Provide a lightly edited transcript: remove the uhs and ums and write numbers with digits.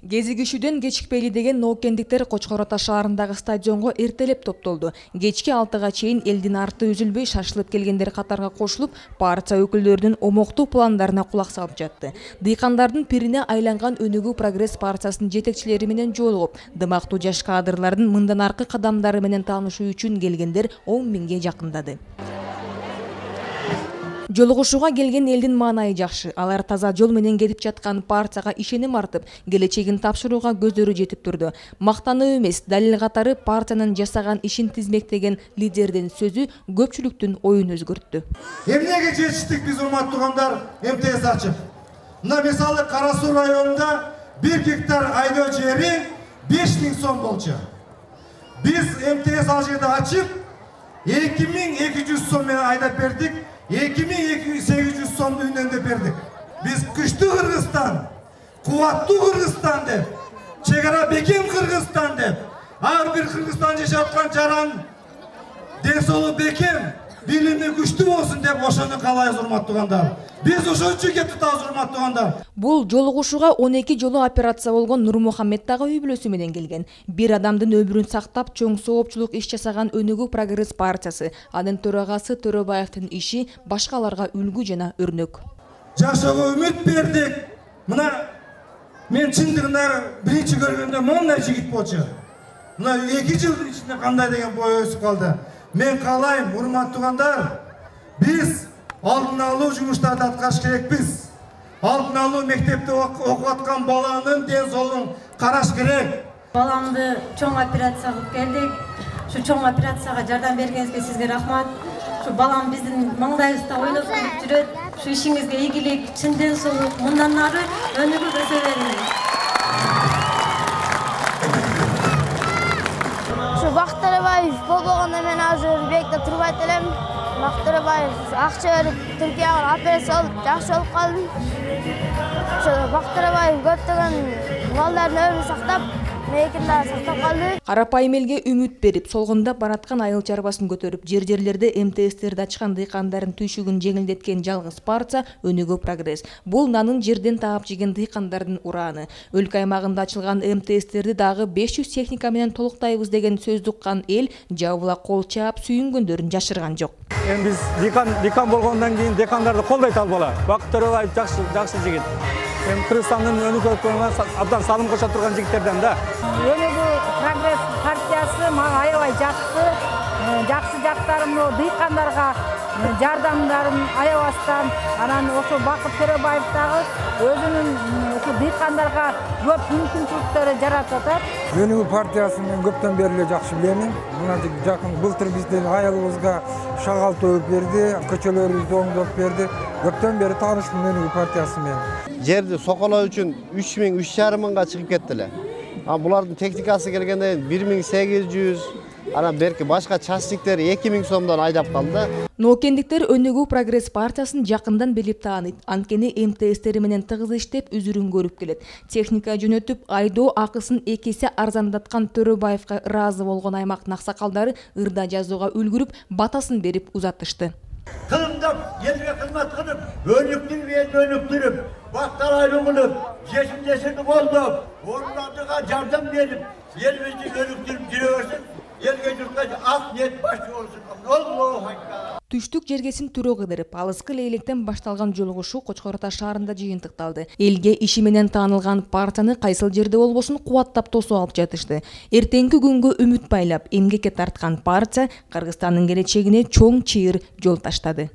Кезигишүүдөн кечикпейли деген ноокендиктер Кочкор Ата шаарындагы стадионго эртелеп топтолду. Кечки 6-га чейин элдин арты үзүлбөй шашылып келгендер катарга кошулуп, партия өкүлдөрүнүн омоктуу пландарына кулак салып жатты. Дыйкандардын пирине айланган Өнүгүү Прогресс партиясынын жетекчилери менен жолугуп, дымактуу жаш кадрлардын мындан аркы кадамдары менен таанышуу үчүн келгендер 10 миңге жакындады. Жолугушууга келген элдин маанайы жакшы. Алар таза жол менен кетип жаткан партияга ишеним артып, келечегин тапшырууга көздөрү жетип турду. Мактануу эмес, далил катары партиянын жасаган ишин тизмектеген лидердин сөзү көпчүлүктүн оюн өзгөрттү. Эмнеге жетиштик биз, урматтуу туугандар, МТС ачып. Мына мисалы Кара Суу районунда 1 гектар айдоо жери 5000 сом болчу. Биз МТС ал жерде ачып 2200 сом менен айдап бердик. 2800 сомду үнөмдөп бердик. Биз күчтүү Кыргызстан, кубаттуу Кыргызстан деп, чегара бекем Кыргызстан деп, ар бир Кыргызстан жашап аткан жаран ден соолугу бекем, билими күчтүү болсун деп ошону каалайбыз, урматтуу туугандар. Биз ошон үчүн кеп турабыз, урматтуу туугандар. Бул жолугушууга 12 жолу операция болгон Нурмухаммед дагы үй бүлөсү менен келген. Бир адамдын өмүрүн сактап, чоң соопчулук иш жасаган Өнүгүү Прогресс партиясы, анын төрагасы Төрөбаевдин иши башкаларга үлгү жана өрнөк. Жашоого үмүт бердик. Мына мен чындыгында биринчи көргөндө мондай жигит болчу. Мына 2 жыл ичинде кандай деген бой өсүп калды. Мен каалайм, урматтуу туугандар, биз алдын алуу жумуштарды аткарыш керекпиз. Алдын алуу, мектепте окуп аткан баланын ден соолугун караш керек. Баламды чоң операция кылып келдик. Шу чоң операцияга жардам бергениңизге сизге рахмат. Шу балам биздин маңдайыбызда ойноп жүрөт. Шу ишиңизге ийгилик, чын ден соолук, мындан ары өнүгүп өсө бериңиз. Шу Бакыт Төрөбаев болбогондо мен азыр бекте турбайт элем. Бакыт Төрөбаев акча берип Түркияга операция болуп жакшы болуп калдым. Ошо Бакыт Төрөбаев көптөгөн балдардын өмүрүн сактап, меникин дагы сактап калды. Карапайым элге үмүт берип, солгундап бараткан айыл чарбасын көтөрүп, жерлерде МТСтерди ачкан дыйкандардын түйшүгүн жеңилдеткен жалгыз партия Өнүгүү Прогресс. Бул нанын жерден таап жеген дыйкандардын урааны. Өлкө аймагында ачылган МТСтерди дагы 500 техника менен толуктайбыз деген сөздү уккан эл жабыла кол чаап сүйүнгөндөрүн жашырган жок. Биз дыйкан болгондон кийин дыйкандарды колдойт албала. Бакыт Төрөбаев жакшы жигит. Кыргызстандын өнүгүүсүнө абдан салым кошо турган жигиттерден да. Өнүгүү Прогресс партиясы мага аябай жакты. Жакшы жактары мына дыйкандарга жардамдарын аябастан, анан ошо Бакыт Төрөбаев дагы өзүнүн ушу дыйкандарга көп мүмкүнчүлүктөрү жаратып атат. Өнүгүү партиясын мен көптөн бери эле жакшы билем. Мына жакын былтыр биздин айылыбызга шагал төгүп берди, көчөлөрүбүздү оңдоп берди. Көптөн бери таанышмын Өнүгүү партиясы менен. Жерди соколоо үчүн 3,5 миңга чыгып кетти эле. Булардын техникасы келгенде 1800, анан берки башка частниктер 2000 сомдон айдап калды. Ноокендиктер Өнүгүү Прогресс партиясын жакындан билип тааныйт. Анткени МТСтери менен тыгыз иштеп, үзүрүн көрүп келет. Техника жөнөтүп, айдоо акысын 2 эсе арзандаткан Төрөбаевга ыраазы болгон аймактын аксакалдары ырда жазууга үлгүрүп, батасын берип узатышты. Кылымдап, елге кызмат кылып, өнүктүрүп, бактар кылып, жешим болдуп, орундардыга жардам берип, элибизди өнүктүрүп жүрө берсек, элге журтка ак ниет башы болсун. Аллаху акбар. Түштүк жергесин түрө кыдырып, алыскы лейлектен башталган жолугушуу Кочкор Ата шаарында жыйынтыкталды. Элге иши менен таанылган партияны кайсыл жерде болбосун кубаттап тосуп алып жатышты. Эртеңки күнгө үмүт байлап, эмгекке тарткан партия Кыргызстандын келечегине чоң чыйыр жол таштады.